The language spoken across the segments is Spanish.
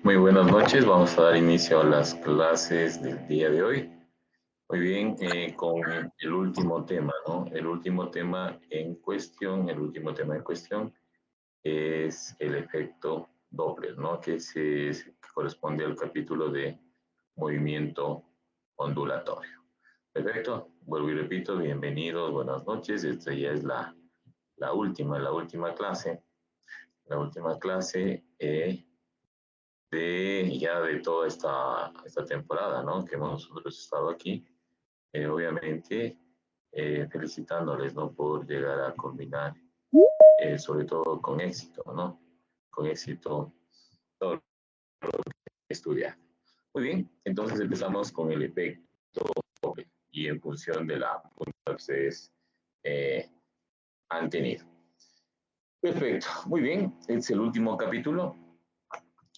Muy buenas noches, vamos a dar inicio a las clases del día de hoy. Muy bien, con el último tema, ¿no? El último tema en cuestión es el efecto Doppler, ¿no? Que corresponde al capítulo de movimiento ondulatorio. Perfecto, vuelvo y repito, bienvenidos, buenas noches. Esta ya es la última clase. Ya de toda esta temporada, ¿no? Que hemos nosotros estado aquí, obviamente felicitándoles, ¿no? Por llegar a culminar, sobre todo con éxito, ¿no? Con éxito todo lo que estudiar. Muy bien, entonces empezamos con el efecto y en función de la punta que ustedes eh, han tenido. Perfecto, muy bien, es el último capítulo.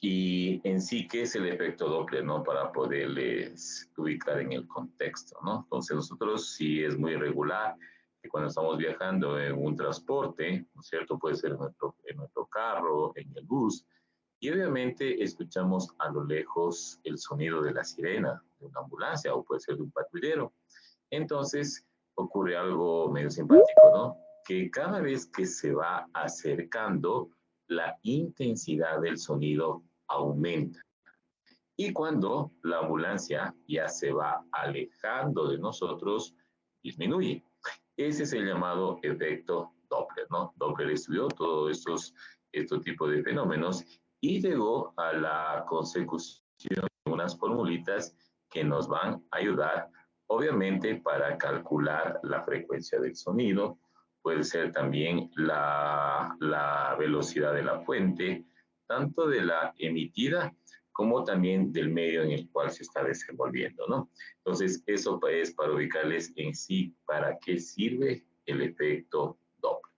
Y en sí, ¿qué es el efecto Doppler, no? Para poderles ubicar en el contexto, ¿no? Entonces, nosotros sí es muy regular que cuando estamos viajando en un transporte, ¿no es cierto? Puede ser en nuestro carro, en el bus, y obviamente escuchamos a lo lejos el sonido de la sirena de una ambulancia o puede ser de un patrullero. Entonces, ocurre algo medio simpático, ¿no? Que cada vez que se va acercando, la intensidad del sonido aumenta. Y cuando la ambulancia ya se va alejando de nosotros, disminuye. Ese es el llamado efecto Doppler, ¿no? Doppler estudió todos estos tipos de fenómenos y llegó a la consecución de unas formulitas que nos van a ayudar, obviamente, para calcular la frecuencia del sonido. Puede ser también la velocidad de la fuente, tanto de la emitida como también del medio en el cual se está desenvolviendo, ¿no? Entonces, eso es para ubicarles en sí para qué sirve el efecto Doppler.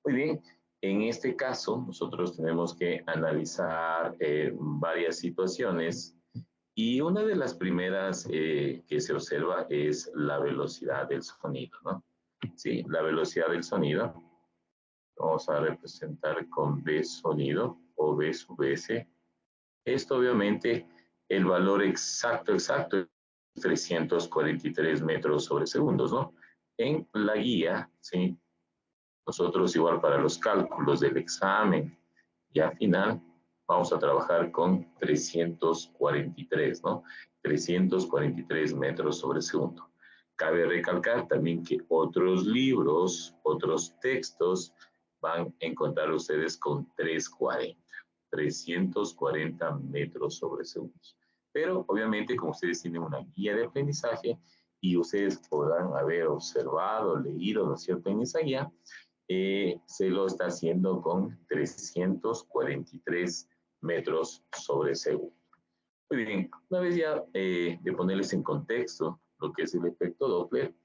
Muy bien, en este caso, nosotros tenemos que analizar varias situaciones y una de las primeras que se observa es la velocidad del sonido, ¿no? Sí, la velocidad del sonido. Vamos a representar con B sonido o B sub S. Esto obviamente, el valor exacto es 343 metros sobre segundos, ¿no? En la guía, ¿sí? Nosotros igual para los cálculos del examen y al final vamos a trabajar con 343, ¿no? 343 metros sobre segundo. Cabe recalcar también que otros libros, otros textos van a encontrar ustedes con 340 metros sobre segundos. Pero obviamente como ustedes tienen una guía de aprendizaje y ustedes podrán haber observado, leído, ¿no es cierto?, en esa guía, se lo está haciendo con 343 metros sobre segundo. Muy bien, una vez ya de ponerles en contexto lo que es el efecto Doppler,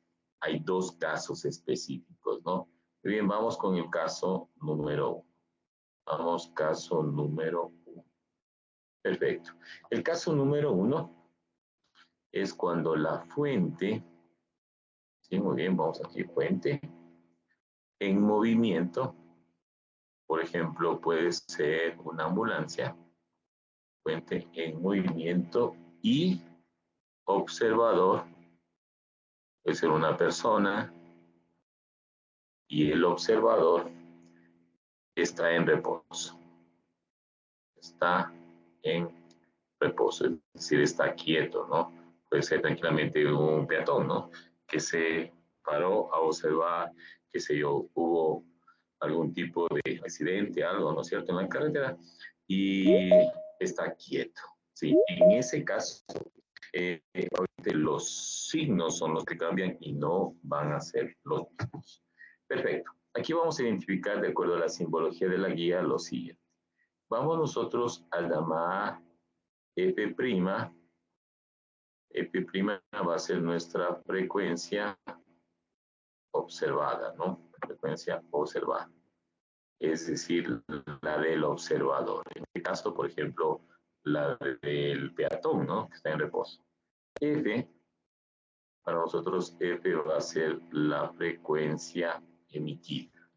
hay dos casos específicos, ¿no? Muy bien, vamos con el caso número uno. Vamos, caso número uno. Perfecto. El caso número uno es cuando la fuente, sí, muy bien, vamos aquí, fuente, en movimiento, por ejemplo, puede ser una ambulancia, fuente en movimiento y observador, puede ser una persona y el observador está en reposo, está en reposo, es decir, está quieto, ¿no? Puede ser tranquilamente un peatón, ¿no? Que se paró a observar, qué sé yo, hubo algún tipo de accidente, algo, ¿no es cierto?, en la carretera y está quieto, ¿sí? En ese caso, obviamente los signos son los que cambian y no van a ser los mismos. Perfecto. Aquí vamos a identificar, de acuerdo a la simbología de la guía, lo siguiente. Vamos nosotros a llamar F'. F' va a ser nuestra frecuencia observada, ¿no? Frecuencia observada. Es decir, la del observador. En este caso, por ejemplo, la del peatón, ¿no? Que está en reposo. F, para nosotros F va a ser la frecuencia emitida.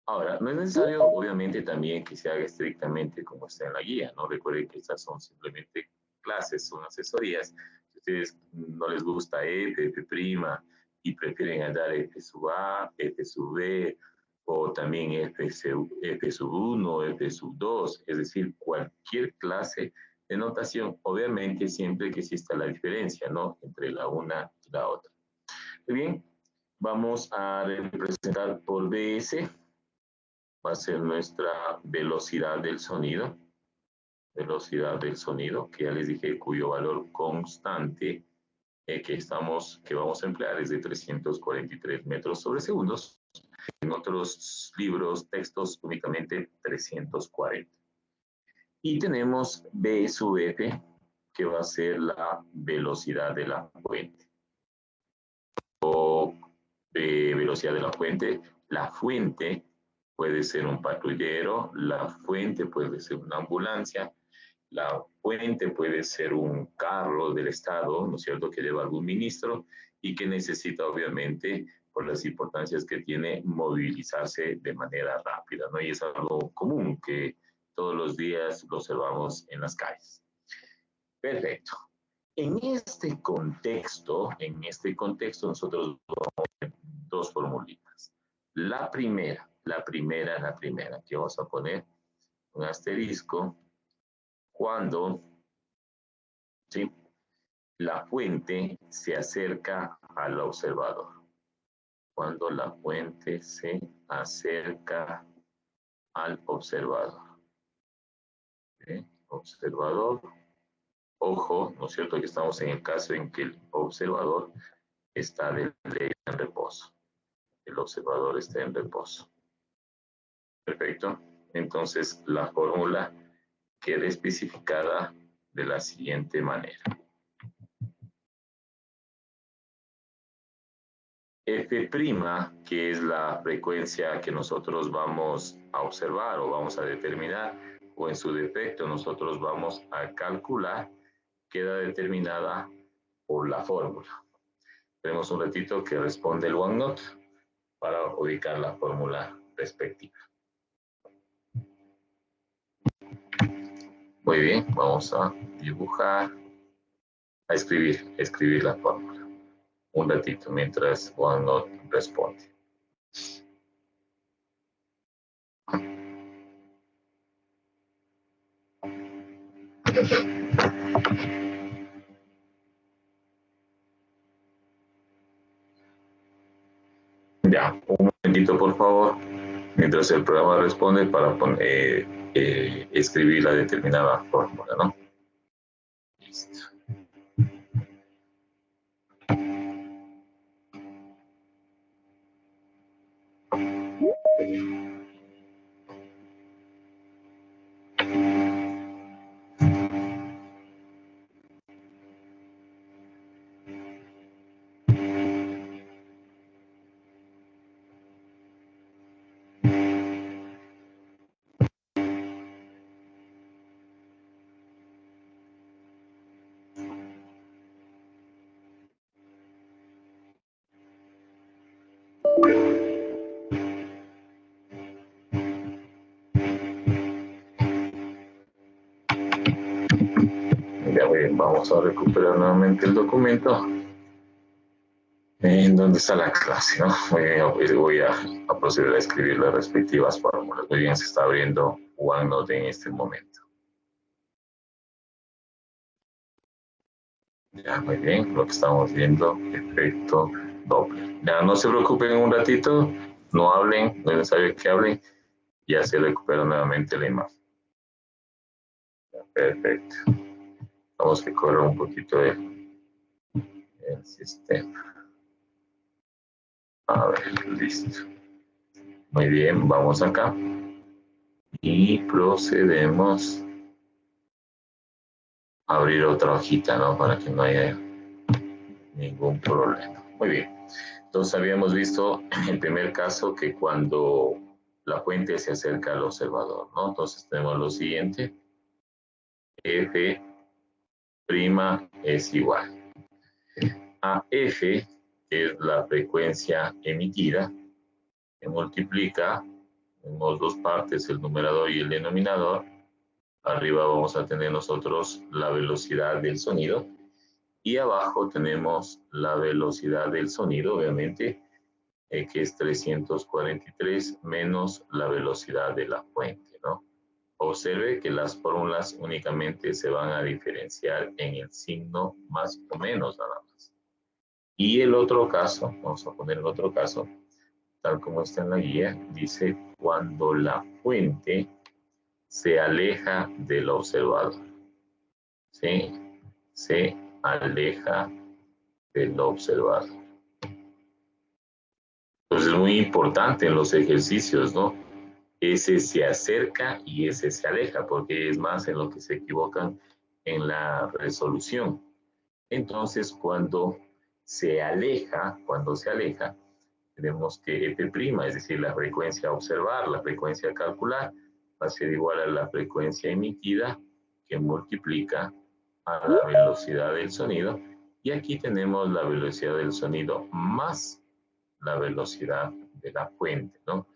Ahora, no es necesario, obviamente, también que se haga estrictamente como está en la guía, ¿no? Recuerden que estas son simplemente clases, son asesorías. Si a ustedes no les gusta F, F', y prefieren dar F sub A, F sub B, o también F sub 1, F sub 2, es decir, cualquier clase de notación, obviamente siempre que exista la diferencia, ¿no? Entre la una y la otra. Muy bien, vamos a representar por BS. Va a ser nuestra velocidad del sonido, que ya les dije, cuyo valor constante que vamos a emplear es de 343 metros sobre segundos. En otros libros, textos, únicamente 340. Y tenemos B sub F, que va a ser la velocidad de la fuente. O velocidad de la fuente puede ser un patrullero, la fuente puede ser una ambulancia, la fuente puede ser un carro del Estado, ¿no es cierto?, que lleva algún ministro y que necesita, obviamente, por las importancias que tiene, movilizarse de manera rápida, ¿no? Y es algo común que todos los días lo observamos en las calles. Perfecto. En este contexto, nosotros vamos a ver dos formulitas. La primera, que vamos a poner un asterisco cuando, ¿sí?, la fuente se acerca al observador. Cuando la fuente se acerca al observador. ¿Sí? Observador. Ojo, ¿no es cierto?, que estamos en el caso en que el observador está en reposo. El observador está en reposo. Perfecto. Entonces, la fórmula queda especificada de la siguiente manera. F', que es la frecuencia que nosotros vamos a observar o vamos a determinar, o en su defecto nosotros vamos a calcular, queda determinada por la fórmula. Tenemos un ratito que responde el OneNote para ubicar la fórmula respectiva. Muy bien, vamos a dibujar, a escribir la fórmula. Un ratito mientras OneNote responde. Ya, un momentito por favor, mientras el programa responde para escribir la determinada fórmula, ¿no? Listo. Ya bien, vamos a recuperar nuevamente el documento en donde está la clase, ¿no? Muy bien, voy a proceder a escribir las respectivas fórmulas. Muy bien, se está abriendo OneNote en este momento. Ya, muy bien, lo que estamos viendo, efecto Doppler. Ya, no se preocupen un ratito, no hablen, no es necesario que hablen, ya se recupera nuevamente la imagen. Ya, perfecto. Vamos a correr un poquito el sistema. A ver, listo. Muy bien, vamos acá. Y procedemos a abrir otra hojita, ¿no? Para que no haya ningún problema. Muy bien. Entonces habíamos visto en el primer caso que cuando la fuente se acerca al observador, ¿no? Entonces tenemos lo siguiente. F' es igual a F, que es la frecuencia emitida, que multiplica Tenemos dos partes, el numerador y el denominador. Arriba vamos a tener nosotros la velocidad del sonido y abajo tenemos la velocidad del sonido, obviamente, que es 343 menos la velocidad de la fuente, ¿no? Observe que las fórmulas únicamente se van a diferenciar en el signo más o menos nada más. Y el otro caso, vamos a poner el otro caso, tal como está en la guía, dice cuando la fuente se aleja del observador. ¿Sí? Se aleja del observador. Entonces es muy importante en los ejercicios, ¿no? Ese se acerca y ese se aleja, porque es más en lo que se equivocan en la resolución. Entonces, cuando se aleja, tenemos que EP', es decir, la frecuencia a observar, la frecuencia a calcular, va a ser igual a la frecuencia emitida que multiplica a la velocidad del sonido. Y aquí tenemos la velocidad del sonido más la velocidad de la fuente, ¿no?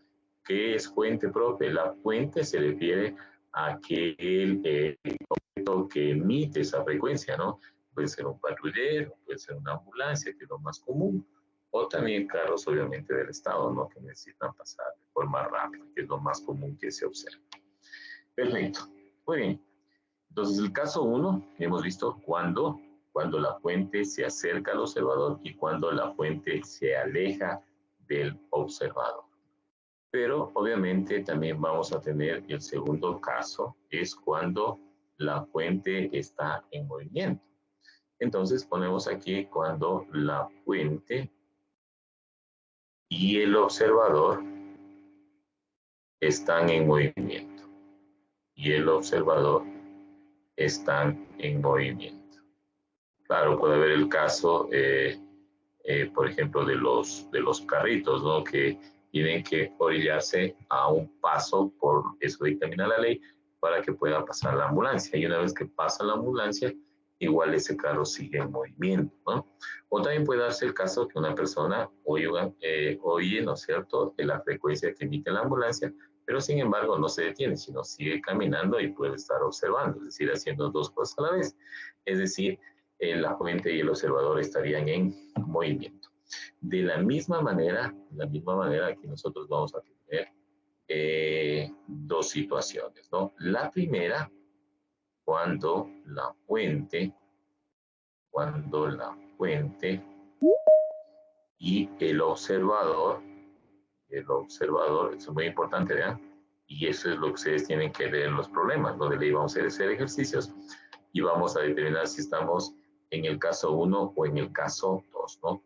¿Qué es fuente, profe? La fuente se refiere a aquel objeto que emite esa frecuencia, ¿no? Puede ser un patrullero, puede ser una ambulancia, que es lo más común, o también carros, obviamente, del Estado, ¿no? Que necesitan pasar de forma rápida, que es lo más común que se observa. Perfecto. Muy bien. Entonces, el caso 1, hemos visto cuando la fuente se acerca al observador y cuando la fuente se aleja del observador. Pero obviamente también vamos a tener el segundo caso, es cuando la fuente está en movimiento. Entonces ponemos aquí cuando la fuente y el observador están en movimiento. Y el observador están en movimiento. Claro, puede haber el caso, por ejemplo, de los carritos, ¿no? Que tienen que orillarse a un paso, por eso dictamina la ley, para que pueda pasar la ambulancia. Y una vez que pasa la ambulancia, igual ese carro sigue en movimiento, ¿no? O también puede darse el caso que una persona oye, ¿no es cierto?, de la frecuencia que emite la ambulancia, pero sin embargo no se detiene, sino sigue caminando y puede estar observando, es decir, haciendo dos cosas a la vez. Es decir, la fuente y el observador estarían en movimiento. De la misma manera, aquí nosotros vamos a tener dos situaciones, ¿no? La primera, cuando la fuente y el observador, eso es muy importante, ¿verdad? Y eso es lo que ustedes tienen que ver en los problemas, donde le vamos a hacer ejercicios y vamos a determinar si estamos en el caso 1 o en el caso 2, ¿no?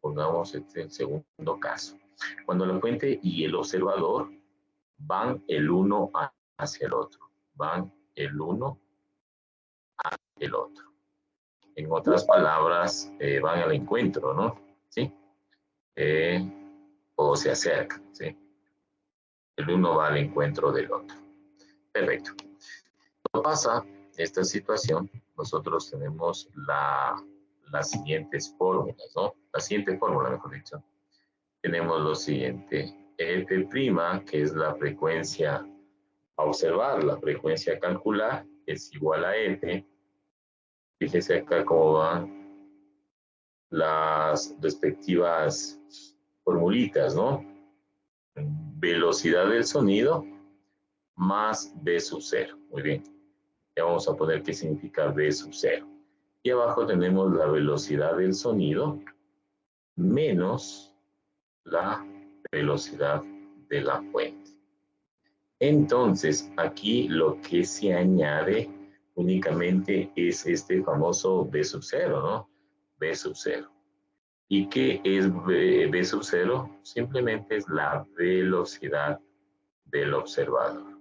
Pongamos el segundo caso. Cuando la fuente y el observador van el uno hacia el otro, van el uno hacia el otro. En otras palabras, van al encuentro, ¿no? ¿Sí? O se acercan, ¿sí? El uno va al encuentro del otro. Perfecto. Cuando pasa esta situación, nosotros tenemos las siguientes fórmulas, ¿no? La siguiente fórmula, mejor dicho. Tenemos lo siguiente. F', que es la frecuencia a observar, la frecuencia a calcular, es igual a F. Fíjese acá cómo van las respectivas formulitas, ¿no? Velocidad del sonido más B sub 0. Muy bien. Ya vamos a poner qué significa B sub 0. Y abajo tenemos la velocidad del sonido menos la velocidad de la fuente. Entonces, aquí lo que se añade únicamente es este famoso B sub 0, ¿no? B sub 0. ¿Y qué es B sub 0? Simplemente es la velocidad del observador.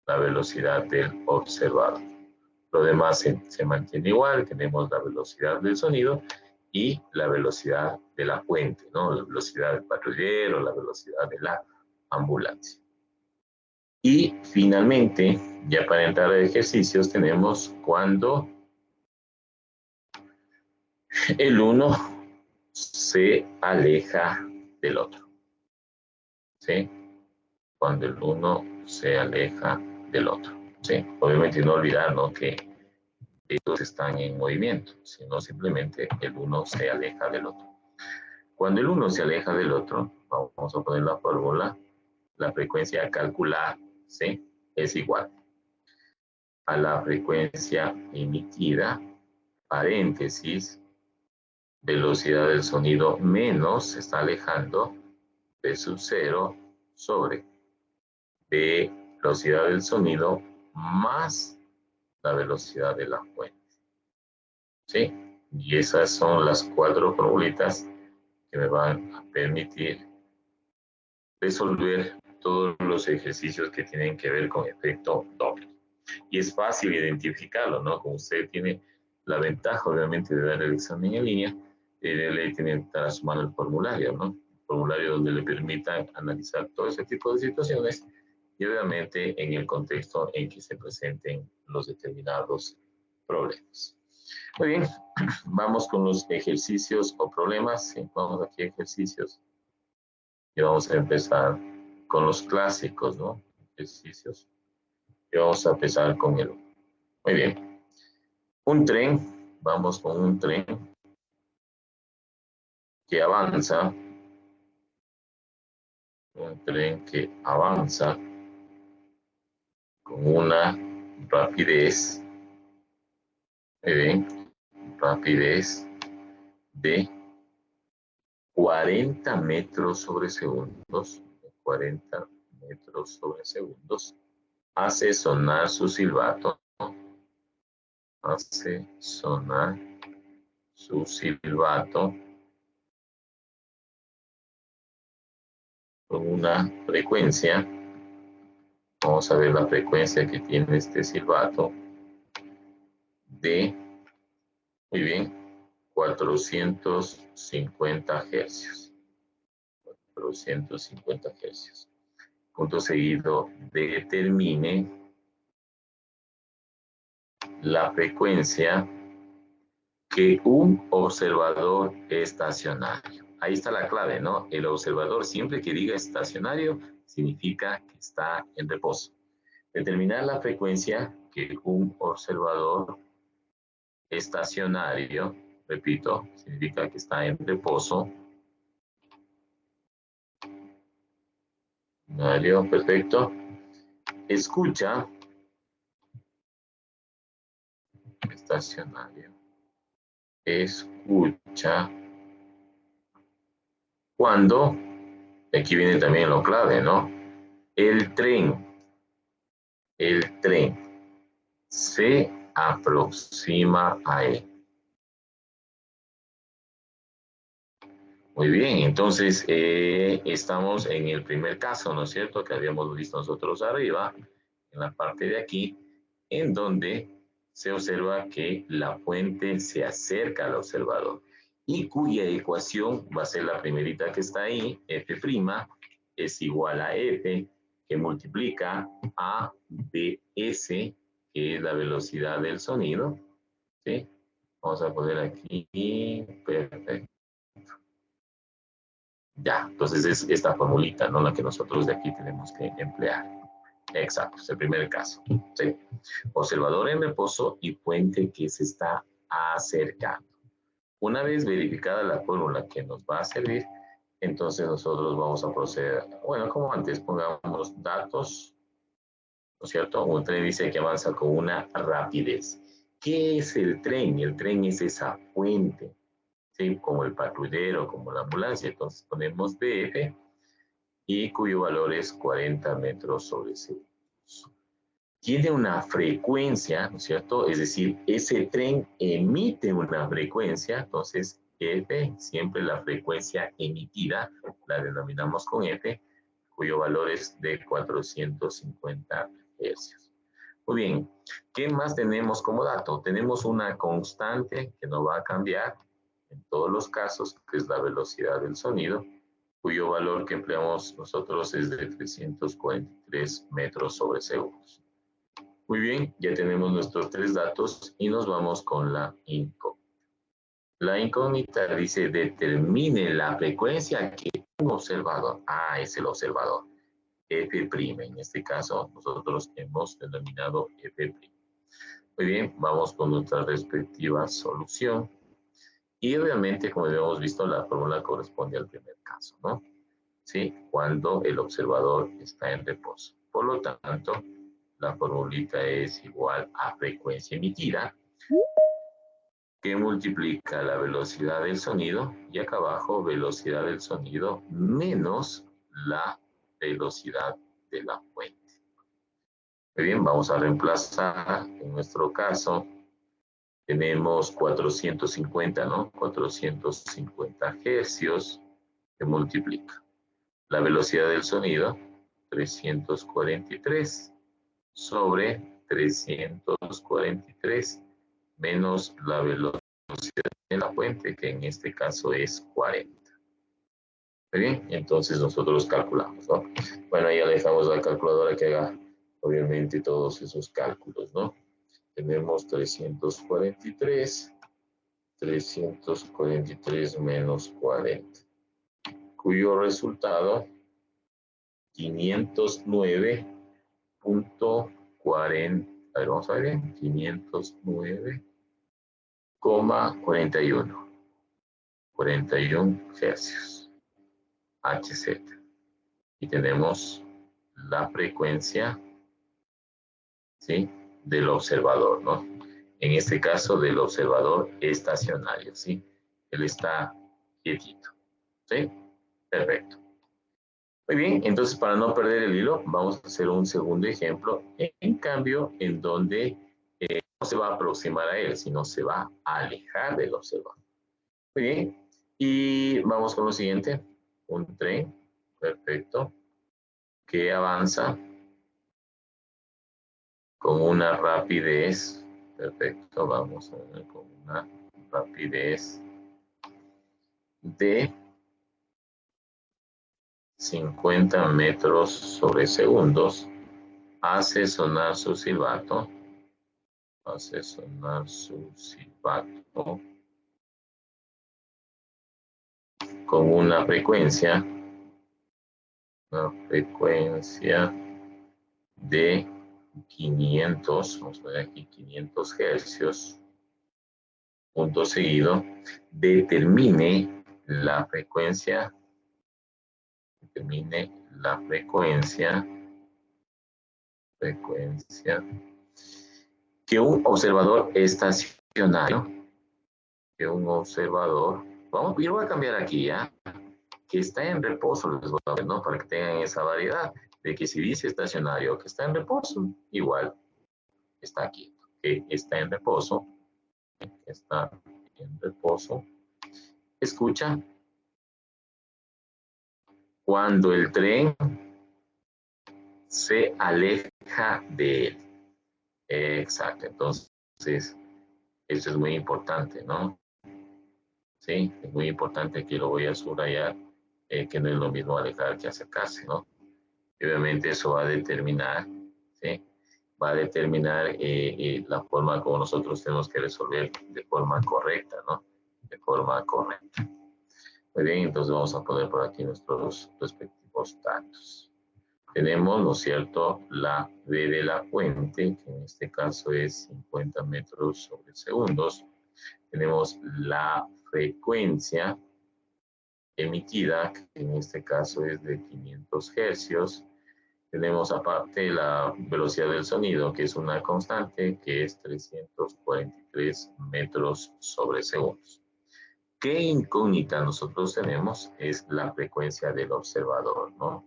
La velocidad del observador. Lo demás se mantiene igual, tenemos la velocidad del sonido y la velocidad de la fuente, ¿no? La velocidad del patrullero, la velocidad de la ambulancia. Y finalmente, ya para entrar a ejercicios, tenemos cuando el uno se aleja del otro. ¿Sí? cuando el uno se aleja del otro. ¿Sí? Obviamente no olvidar, ¿no?, que ellos están en movimiento, sino simplemente el uno se aleja del otro. Cuando el uno se aleja del otro, vamos a poner la fórmula, la frecuencia a calcular, ¿sí?, es igual a la frecuencia emitida, paréntesis, velocidad del sonido menos, se está alejando, de sub 0 sobre velocidad del sonido más la velocidad de la fuente. ¿Sí? Y esas son las 4 formulitas que me van a permitir resolver todos los ejercicios que tienen que ver con efecto Doppler. Y es fácil identificarlo, ¿no? Como usted tiene la ventaja, obviamente, de dar el examen en línea, le tiene a su mano el formulario, ¿no? El formulario donde le permita analizar todo ese tipo de situaciones y, obviamente, en el contexto en que se presenten los determinados problemas. Muy bien, vamos con los ejercicios o problemas. Sí, vamos aquí a ejercicios. Y vamos a empezar con los clásicos, ¿no? Ejercicios. Y vamos a empezar con el 1. Muy bien. Un tren, vamos con un tren que avanza. Un tren que avanza con una rapidez, muy bien, rapidez de 40 metros sobre segundos, 40 metros sobre segundos, hace sonar su silbato, hace sonar su silbato con una frecuencia, vamos a ver la frecuencia que tiene este silbato, de, muy bien, 450 hercios. 450 hercios. Punto seguido, determine la frecuencia que un observador estacionario. Ahí está la clave, ¿no? El observador, siempre que diga estacionario, significa que está en reposo. Determinar la frecuencia que un observador estacionario, repito, significa que está en reposo. Estacionario, perfecto. Escucha. Estacionario. Escucha. Cuando, aquí viene también lo clave, ¿no? El tren se aproxima a él. Muy bien, entonces estamos en el primer caso, ¿no es cierto?, que habíamos visto nosotros arriba, en la parte de aquí, en donde se observa que la fuente se acerca al observador y cuya ecuación va a ser la primerita que está ahí, F' es igual a F, que multiplica a BS, que es la velocidad del sonido, ¿sí? Vamos a poner aquí, perfecto. Ya, entonces es esta formulita, ¿no?, la que nosotros de aquí tenemos que emplear. Exacto, es el primer caso. ¿Sí? Observador en reposo y fuente que se está acercando. Una vez verificada la fórmula que nos va a servir, entonces nosotros vamos a proceder. Bueno, como antes, pongamos datos, ¿no es cierto? Un tren dice que avanza con una rapidez. ¿Qué es el tren? El tren es esa fuente, ¿sí?, como el patrullero, como la ambulancia. Entonces ponemos DF y cuyo valor es 40 metros sobre segundos. Tiene una frecuencia, ¿no es cierto? Es decir, ese tren emite una frecuencia, entonces F, siempre la frecuencia emitida, la denominamos con F, cuyo valor es de 450 hercios. Muy bien, ¿qué más tenemos como dato? Tenemos una constante que no va a cambiar en todos los casos, que es la velocidad del sonido, cuyo valor que empleamos nosotros es de 343 metros sobre segundos. Muy bien, ya tenemos nuestros 3 datos y nos vamos con la incógnita. La incógnita dice, determine la frecuencia que un observador, es el observador, F'. En este caso, nosotros hemos denominado F'. Muy bien, vamos con nuestra respectiva solución. Y obviamente, como habíamos visto, la fórmula corresponde al primer caso, ¿no? ¿Sí? Cuando el observador está en reposo. Por lo tanto, la formulita es igual a frecuencia emitida, que multiplica la velocidad del sonido, y acá abajo velocidad del sonido menos la velocidad de la fuente. Muy bien, vamos a reemplazar, en nuestro caso, tenemos 450, ¿no? 450 hercios que multiplica la velocidad del sonido, 343, sobre 343 menos la velocidad de la fuente, que en este caso es 40. Muy bien, entonces nosotros calculamos, ¿no? Bueno, ya le dejamos a la calculadora que haga, obviamente, todos esos cálculos, ¿no? Tenemos 343 menos 40, cuyo resultado 509.40, a ver, vamos a ver bien, 509,41 hercios, Hz. Y tenemos la frecuencia, ¿sí?, del observador, ¿no? En este caso, del observador estacionario, ¿sí? Él está quietito, ¿sí? Perfecto. Muy bien, entonces para no perder el hilo, vamos a hacer un segundo ejemplo, en cambio, en donde no se va a aproximar a él, sino se va a alejar del observador. Muy bien, y vamos con lo siguiente, un tren, perfecto, que avanza con una rapidez, perfecto, vamos a ver, con una rapidez de 50 metros sobre segundos, hace sonar su silbato con una frecuencia de 500, vamos a ver aquí, 500 hercios, punto seguido, determine la frecuencia que un observador estacionario, yo voy a cambiar aquí, ¿ya? Que está en reposo, les voy a ver, ¿no? Para que tengan esa variedad de que si dice estacionario que está en reposo, igual está quieto, que está en reposo, escucha cuando el tren se aleja de él. Exacto, entonces eso es muy importante, ¿no? Sí, es muy importante, aquí lo voy a subrayar, que no es lo mismo alejar que acercarse, ¿no? Y obviamente eso va a determinar, ¿sí? Va a determinar la forma como nosotros tenemos que resolver de forma correcta, ¿no? De forma correcta. Muy bien, entonces vamos a poner por aquí nuestros respectivos datos. Tenemos, ¿no es cierto?, la V de la fuente, que en este caso es 50 metros sobre segundos. Tenemos la frecuencia emitida, que en este caso es de 500 hercios. Tenemos aparte la velocidad del sonido, que es una constante, que es 343 metros sobre segundos. ¿Qué incógnita nosotros tenemos? Es la frecuencia del observador, ¿no?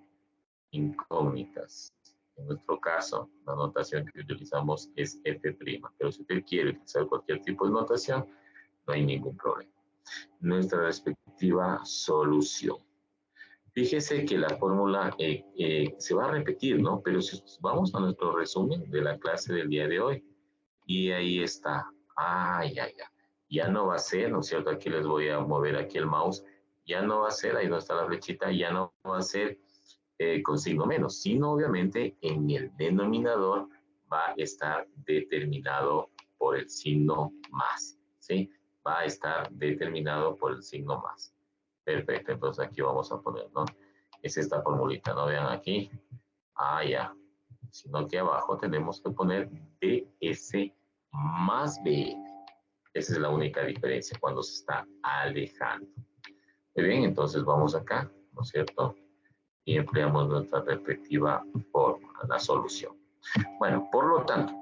Incógnitas. En nuestro caso, la notación que utilizamos es F', pero si usted quiere utilizar cualquier tipo de notación, no hay ningún problema. Nuestra respectiva solución. Fíjese que la fórmula se va a repetir, ¿no? Pero si vamos a nuestro resumen de la clase del día de hoy, y ahí está. Ya no va a ser, ¿no es cierto? Aquí les voy a mover aquí el mouse. Ya no va a ser, ahí no está la flechita, ya no va a ser con signo menos, sino obviamente en el denominador va a estar determinado por el signo más, ¿sí? Va a estar determinado por el signo más. Perfecto, entonces aquí vamos a poner, ¿no? Es esta formulita, ¿no? Vean aquí, Ah, ya. Sino que abajo tenemos que poner DS más BF. Esa es la única diferencia cuando se está alejando. Muy bien, entonces vamos acá, ¿no es cierto? Y empleamos nuestra respectiva fórmula, la solución. Bueno, por lo tanto,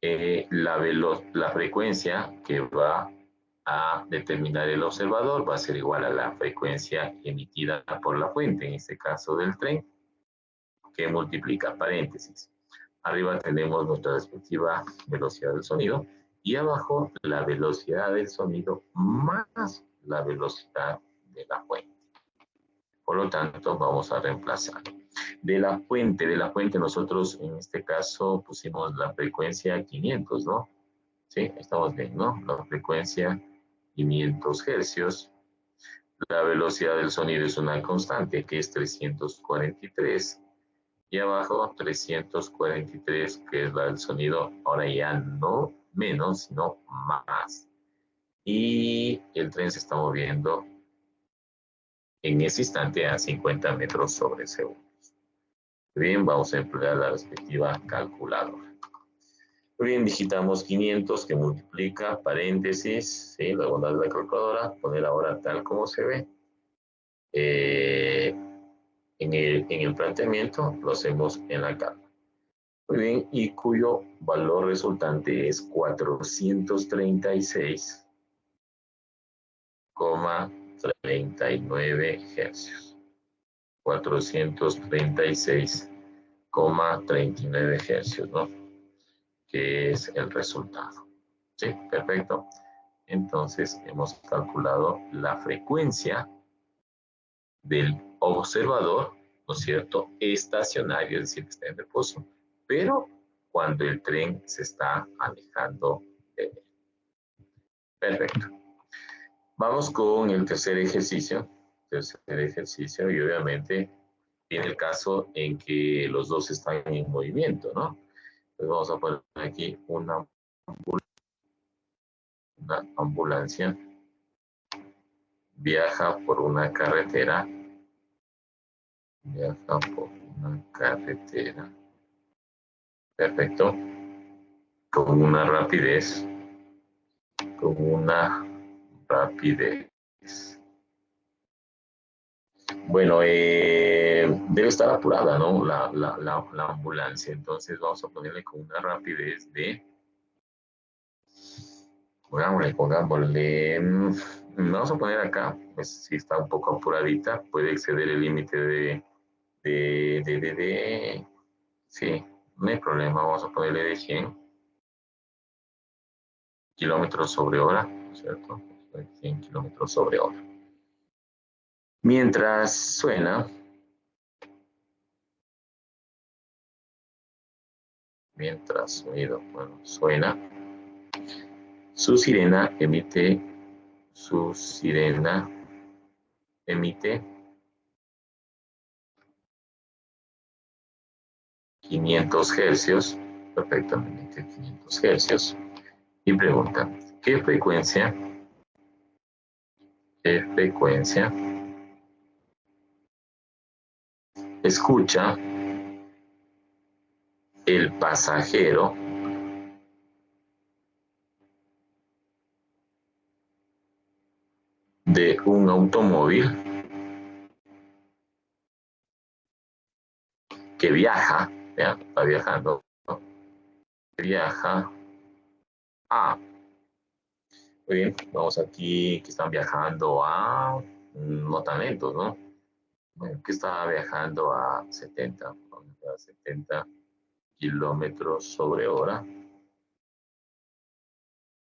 la frecuencia que va a determinar el observador va a ser igual a la frecuencia emitida por la fuente, en este caso del tren, que multiplica, paréntesis. Arriba tenemos nuestra respectiva velocidad del sonido y abajo la velocidad del sonido más la velocidad de la fuente. Por lo tanto, vamos a reemplazar. De la fuente nosotros en este caso pusimos la frecuencia 500, ¿no? Sí, estamos bien, ¿no? La frecuencia 500 hercios. La velocidad del sonido es una constante que es 343. Y abajo 343, que es la del sonido, ahora ya no menos, sino más. Y el tren se está moviendo en ese instante a 50 metros sobre segundo. Bien, vamos a emplear la respectiva calculadora. Muy bien, digitamos 500 que multiplica, paréntesis, ¿sí? La bondad de la calculadora, poner ahora tal como se ve. En el planteamiento lo hacemos en la calma. Muy bien, y cuyo valor resultante es 436,39 hercios. 436,39 hercios, ¿no? Que es el resultado. Sí, perfecto. Entonces hemos calculado la frecuencia del observador, ¿no es cierto? Estacionario, es decir, que está en reposo, pero cuando el tren se está alejando de él. Perfecto. Vamos con el tercer ejercicio. Y obviamente tiene el caso en que los dos están en movimiento, ¿no? Entonces vamos a poner aquí una ambulancia. Viaja por una carretera. Viaja por una carretera. Perfecto. Con una rapidez. Con una rapidez. Bueno, debe estar apurada, ¿no? La ambulancia. Entonces vamos a ponerle con una rapidez de... Pongámosle. Vamos a poner acá, pues si está un poco apuradita, puede exceder el límite sí, no hay problema, vamos a ponerle de 100 kilómetros sobre hora, ¿cierto? 100 kilómetros sobre hora. Mientras suena, suena, su sirena emite 500 hercios, perfectamente 500 hercios, y pregunta, ¿qué frecuencia escucha el pasajero de un automóvil que viaja, ¿ya? Está viajando, ¿no? Viaja a, muy bien, vamos aquí que están viajando a, no tan lentos, ¿no? Bueno, que está viajando a 70 kilómetros sobre hora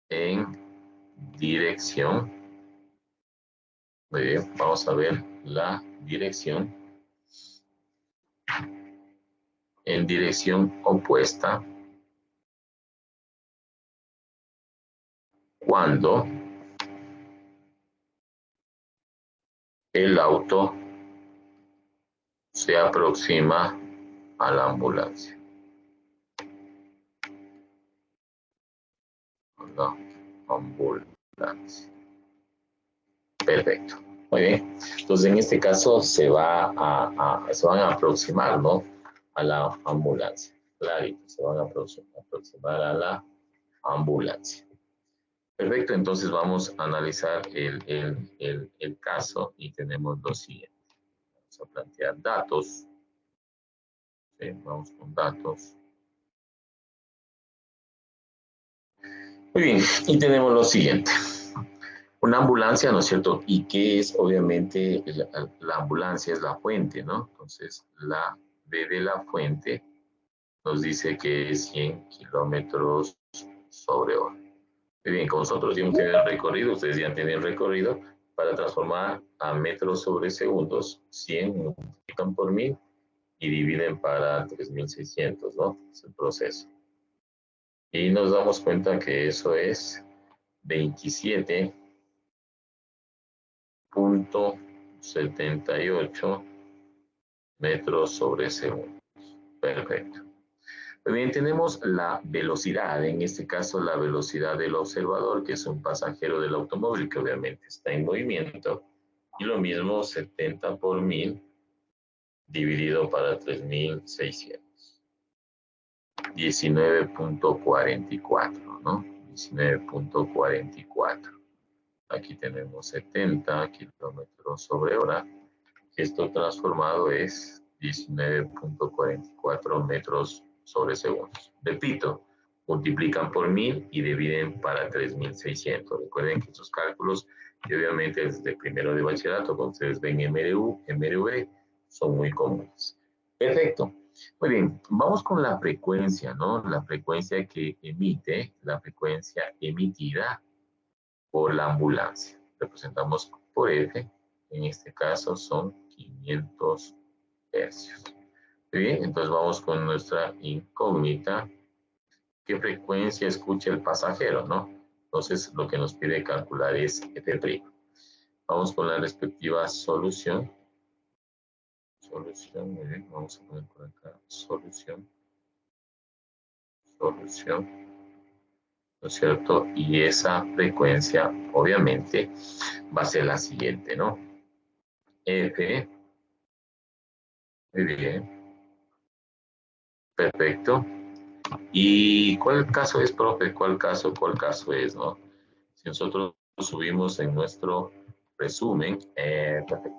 en dirección. Muy bien, vamos a ver la dirección. En dirección opuesta cuando el auto se aproxima a la ambulancia. La ambulancia. Perfecto. Muy bien. Entonces, en este caso se van a aproximar, ¿no? a la ambulancia. Clarito, se van a aproximar a la ambulancia. Perfecto, entonces vamos a analizar el caso y tenemos lo siguiente. Vamos a plantear datos. Sí, vamos con datos. Muy bien, y tenemos lo siguiente. Una ambulancia, ¿no es cierto? ¿Y qué es? Obviamente, la ambulancia es la fuente, ¿no? Entonces, la B de la fuente nos dice que es 100 kilómetros sobre hora. Muy bien, como nosotros ya hemos tenido el recorrido, ustedes ya han tenido el recorrido, para transformar a metros sobre segundos, 100 multiplican por 1000 y dividen para 3600, ¿no? Es el proceso. Y nos damos cuenta que eso es 27.78 metros sobre segundo. Perfecto. Muy bien, tenemos la velocidad, en este caso la velocidad del observador, que es un pasajero del automóvil que obviamente está en movimiento, y lo mismo 70 por 1000 dividido para 3600. 19.44, ¿no? 19.44. Aquí tenemos 70 kilómetros sobre hora. Esto transformado es 19.44 metros sobre segundos. Repito, multiplican por 1000 y dividen para 3600. Recuerden que estos cálculos, que obviamente desde primero de bachillerato, como ustedes ven MRU, MRV, son muy comunes. Perfecto. Muy bien, vamos con la frecuencia, ¿no? La frecuencia que emite, la frecuencia emitida por la ambulancia. Representamos por F, en este caso son 500 hercios. Muy bien, entonces vamos con nuestra incógnita. ¿Qué frecuencia escucha el pasajero, no? Entonces lo que nos pide calcular es F'. Vamos con la respectiva solución. Solución, muy bien, vamos a poner por acá solución. Solución, ¿no es cierto? Y esa frecuencia, obviamente, va a ser la siguiente, ¿no? F, muy bien, perfecto. ¿Y cuál caso es, profe? ¿Cuál caso es, no? Si nosotros subimos en nuestro resumen, perfecto.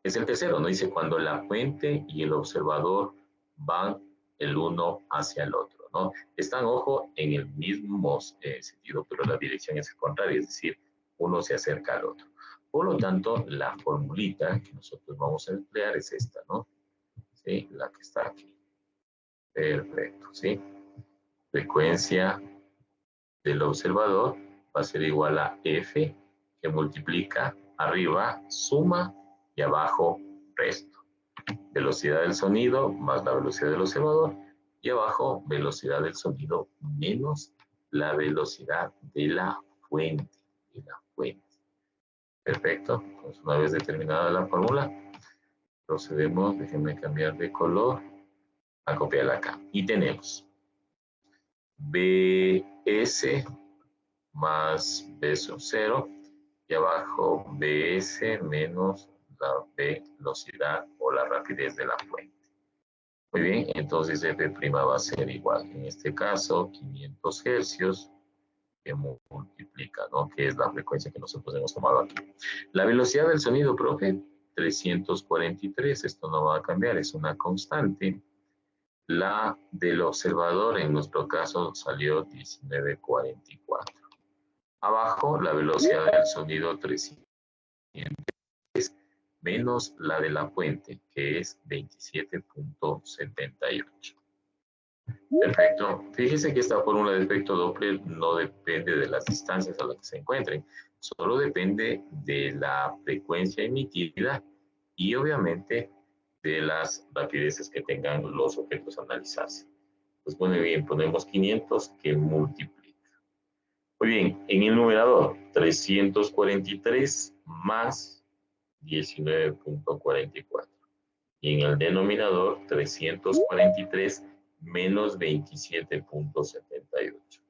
Es el tercero, ¿no? Dice cuando la fuente y el observador van el uno hacia el otro, ¿no? Están, ojo, en el mismo sentido, pero la dirección es contraria, es decir, uno se acerca al otro. Por lo tanto, la formulita que nosotros vamos a emplear es esta, ¿no? ¿Sí? La que está aquí. Perfecto, ¿sí? Frecuencia del observador va a ser igual a F, que multiplica arriba, suma, y abajo, resto. Velocidad del sonido más la velocidad del observador, y abajo, velocidad del sonido menos la velocidad de la fuente. Perfecto. Entonces, una vez determinada la fórmula, procedemos, déjenme cambiar de color, a copiarla acá. Y tenemos BS más B sub 0 y abajo BS menos la velocidad o la rapidez de la fuente. Muy bien, entonces F' va a ser igual. En este caso, 500 hercios que multiplica, ¿no? Que es la frecuencia que nosotros hemos tomado aquí. La velocidad del sonido, profe, 343. Esto no va a cambiar, es una constante. La del observador, en nuestro caso, salió 1944. Abajo, la velocidad del sonido 300 menos la de la fuente, que es 27.78. Perfecto. Fíjese que esta fórmula de efecto Doppler no depende de las distancias a las que se encuentren, solo depende de la frecuencia emitida y obviamente de las rapideces que tengan los objetos a analizarse. Pues muy bien, ponemos 500 que multiplica. Muy bien, en el numerador 343 más 19.44. Y en el denominador 343 menos 27.78.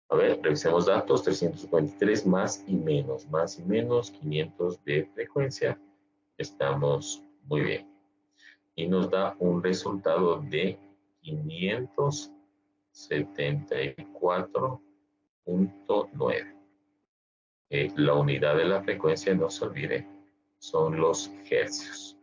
A ver, revisemos datos, 343 más y menos, 500 de frecuencia. Estamos muy bien. y nos da un resultado de 574.9. La unidad de la frecuencia, no se olvide, son los hercios.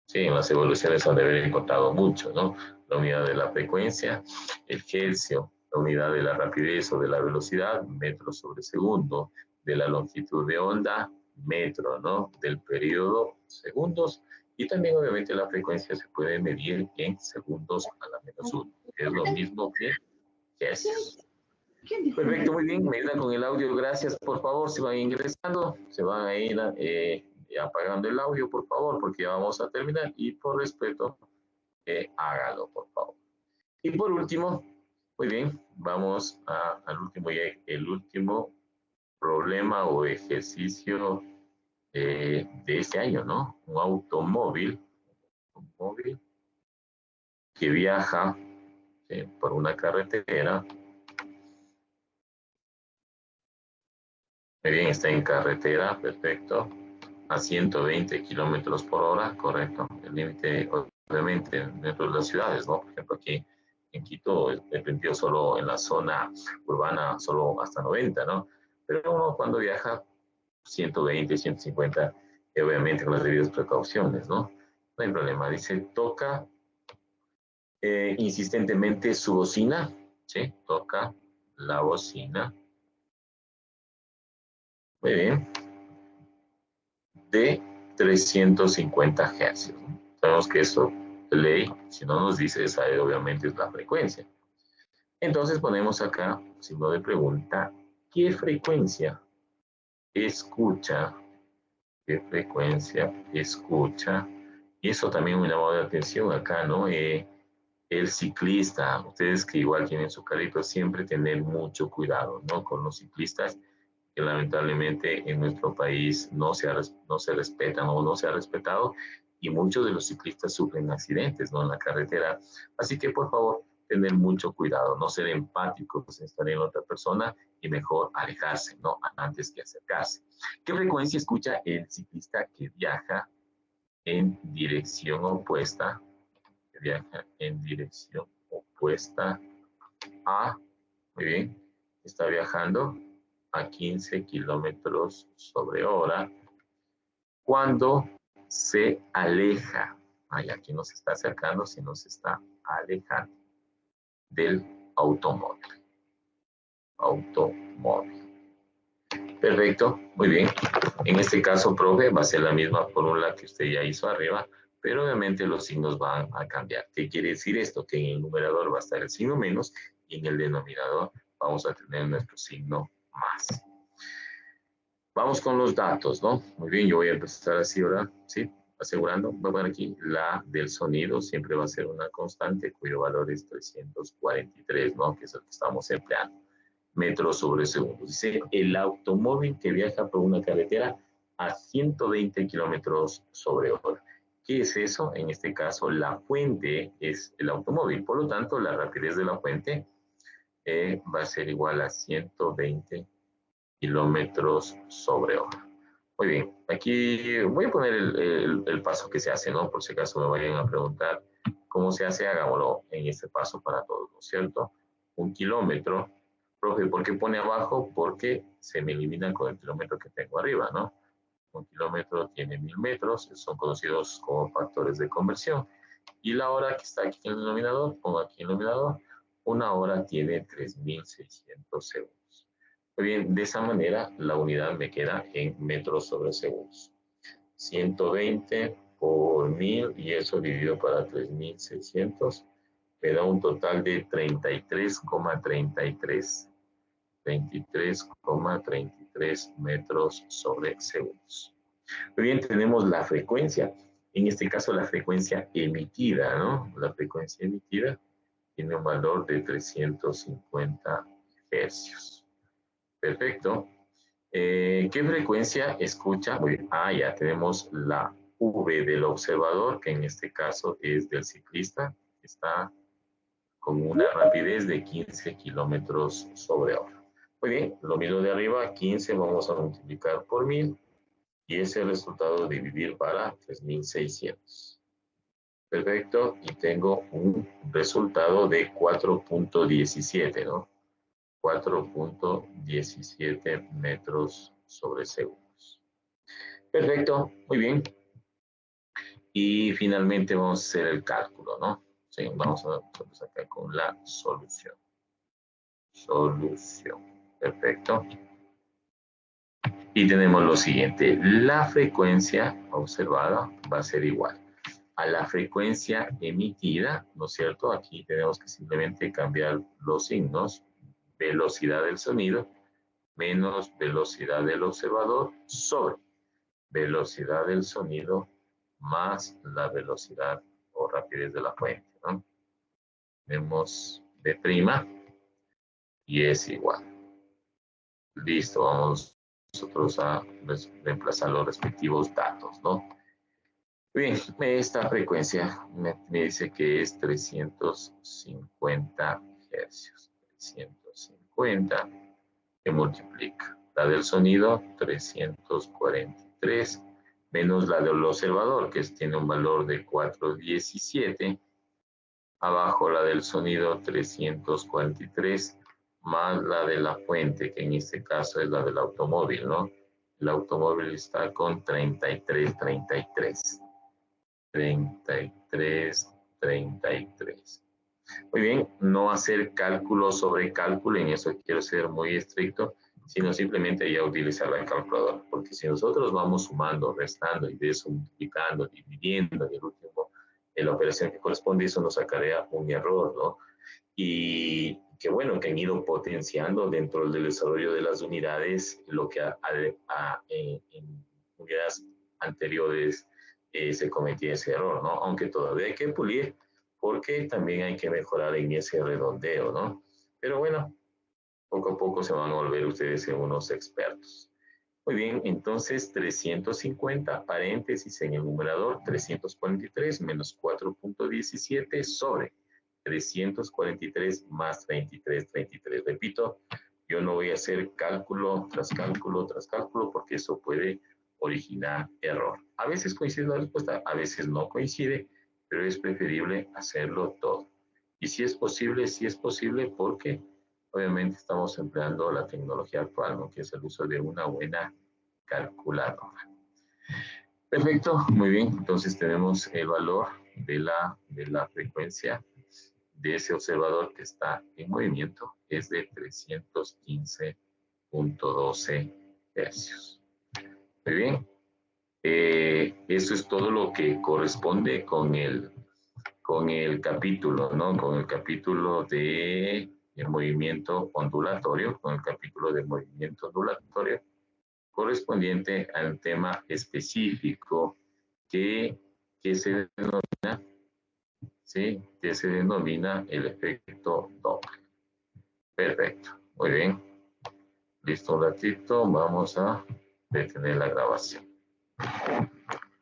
Sí, en las evoluciones han de haber encontrado mucho, ¿no? La unidad de la frecuencia, el hercio, la unidad de la rapidez o de la velocidad, metro sobre segundo, de la longitud de onda, metro, ¿no? Del periodo, segundos, y también obviamente la frecuencia se puede medir en segundos a la menos uno, que es lo mismo que hercios. Perfecto, muy bien, me ayuda con el audio, gracias, por favor, se van ingresando, se van a ir apagando el audio, por favor, porque ya vamos a terminar, y por respeto, hágalo, por favor. Y por último, muy bien, vamos al último, el último problema o ejercicio de este año, ¿no? Un automóvil que viaja por una carretera. Muy bien, está en carretera, perfecto. A 120 kilómetros por hora, correcto. El límite, obviamente, dentro de las ciudades, ¿no? Por ejemplo, aquí en Quito, el permitido solo en la zona urbana, solo hasta 90, ¿no? Pero uno cuando viaja, 120, 150, obviamente con las debidas precauciones, ¿no? No hay problema. Dice, toca insistentemente su bocina, ¿sí? Toca la bocina. Muy bien. De 350 Hz. ¿No? Sabemos que eso de ley, si no nos dice esa, obviamente es la frecuencia. Entonces ponemos acá, signo de pregunta, ¿qué frecuencia escucha? ¿Qué frecuencia escucha? Y eso también me llamó la atención acá, ¿no? El ciclista, ustedes que igual tienen su carrito, siempre tener mucho cuidado, ¿no? Con los ciclistas, que lamentablemente en nuestro país no se respetan o no se ha respetado, y muchos de los ciclistas sufren accidentes, ¿no? En la carretera. Así que, por favor, tener mucho cuidado, no ser empáticos, estar en otra persona y mejor alejarse, ¿no? Antes que acercarse. ¿Qué frecuencia escucha el ciclista que viaja en dirección opuesta? Que viaja en dirección opuesta a, muy bien, está viajando a 15 kilómetros sobre hora cuando se aleja. Ay, aquí no se está acercando, sino se está alejando del automóvil. Automóvil. Perfecto, muy bien. En este caso, profe, va a ser la misma fórmula que usted ya hizo arriba, pero obviamente los signos van a cambiar. ¿Qué quiere decir esto? Que en el numerador va a estar el signo menos y en el denominador vamos a tener nuestro signo más. Vamos con los datos, ¿no? Muy bien, yo voy a empezar así ahora, ¿sí? Asegurando, voy a poner aquí la del sonido, siempre va a ser una constante cuyo valor es 343, ¿no? Que es el que estamos empleando. Metros sobre segundo. Dice, el automóvil que viaja por una carretera a 120 kilómetros sobre hora. ¿Qué es eso? En este caso, la fuente es el automóvil. Por lo tanto, la rapidez de la fuente va a ser igual a 120 kilómetros sobre hora. Muy bien, aquí voy a poner el paso que se hace, ¿no? Por si acaso me vayan a preguntar cómo se hace, hagámoslo en este paso para todos, ¿no es cierto? 1 kilómetro. Profe, ¿por qué pone abajo? Porque se me eliminan con el kilómetro que tengo arriba, ¿no? 1 kilómetro tiene 1000 metros, son conocidos como factores de conversión. Y la hora que está aquí en el denominador, pongo aquí en el denominador, una hora tiene 3600 segundos. Muy bien, de esa manera la unidad me queda en metros sobre segundos. 120 por 1000 y eso dividido para 3600 me da un total de 33,33. 33,33 metros sobre segundos. Muy bien, tenemos la frecuencia. En este caso, la frecuencia emitida, ¿no? La frecuencia emitida tiene un valor de 350 hercios. Perfecto. ¿Qué frecuencia escucha? Ya tenemos la V del observador, que en este caso es del ciclista, que está con una rapidez de 15 kilómetros sobre hora. Muy bien, lo mismo de arriba, 15 vamos a multiplicar por 1000 y ese resultado dividir para 3600. Perfecto, y tengo un resultado de 4.17, ¿no? 4.17 metros sobre segundos. Perfecto, muy bien. Y finalmente vamos a hacer el cálculo, ¿no? Sí, vamos a empezar acá con la solución. Solución. Perfecto. Y tenemos lo siguiente. La frecuencia observada va a ser igual a la frecuencia emitida, ¿no es cierto? Aquí tenemos que simplemente cambiar los signos. Velocidad del sonido menos velocidad del observador sobre velocidad del sonido más la velocidad o rapidez de la fuente, ¿no? Tenemos B' y es igual. Listo, vamos nosotros a reemplazar los respectivos datos, ¿no? Bien, esta frecuencia me dice que es 350 hercios. 350 que multiplica. La del sonido, 343, menos la del observador, que tiene un valor de 417. Abajo la del sonido, 343, más la de la fuente, que en este caso es la del automóvil, ¿no? El automóvil está con 33, 33. 33, 33. Muy bien, no hacer cálculo sobre cálculo, en eso quiero ser muy estricto, sino simplemente ya utilizar la calculadora, porque si nosotros vamos sumando, restando y de eso multiplicando, dividiendo, y el último, en la operación que corresponde, eso nos sacaría un error, ¿no? Y qué bueno que han ido potenciando dentro del desarrollo de las unidades lo que en unidades anteriores se cometía ese error, ¿no? Aunque todavía hay que pulir porque también hay que mejorar en ese redondeo, ¿no? Pero bueno, poco a poco se van a volver ustedes unos expertos. Muy bien, entonces 350, paréntesis en el numerador, 343 menos 4.17 sobre 343 más 33, 33. Repito, yo no voy a hacer cálculo tras cálculo tras cálculo porque eso puede originar error. A veces coincide la respuesta, a veces no coincide, pero es preferible hacerlo todo. Y si es posible porque obviamente estamos empleando la tecnología actual, ¿no? Que es el uso de una buena calculadora. Perfecto, muy bien. Entonces tenemos el valor de la frecuencia de ese observador que está en movimiento, es de 315.12 hercios. Muy bien. Eso es todo lo que corresponde con el capítulo, ¿no? Con el capítulo de el movimiento ondulatorio, con el capítulo de movimiento ondulatorio correspondiente al tema específico que se denomina, ¿sí? Que se denomina el efecto Doppler. Perfecto, muy bien. Listo un ratito, vamos a detener la grabación.